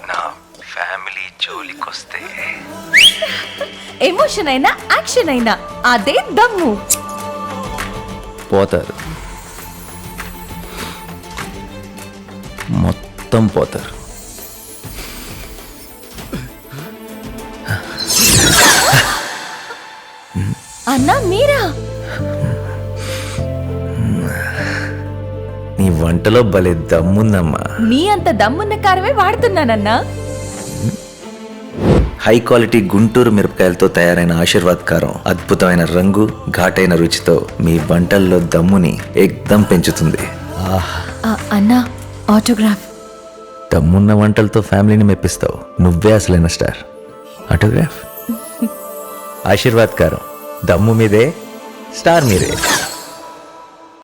నా family జోలికొస్తే emotion అయినా action అయినా అదే దమ్ము. పోతారు, మొత్తం పోతారు. అన్నా మీరా? నీ వంటలో భలే దమ్ముందమ్మా. మీ అంత దమ్మున్న కారమే వాడుతున్నానన్నా. హై క్వాలిటీ గుంటూరు మిరపకాయలతో తయారైన ఆశీర్వాద్ కారం అద్భుతమైన రంగు, ఘాటైన రుచితో మీ వంటల్లో దమ్ముని ఎక్దం పెంచుతుంది. అన్నా ఆటోగ్రాఫ్. దమ్మున్న వంటలతో ఫ్యామిలీని మెప్పిస్తావు. నువ్వే అసలైన స్టార్. ఆటోగ్రాఫ్. ఆశీర్వాద్ కారం దమ్ము మీదే, స్టార్ మీదే.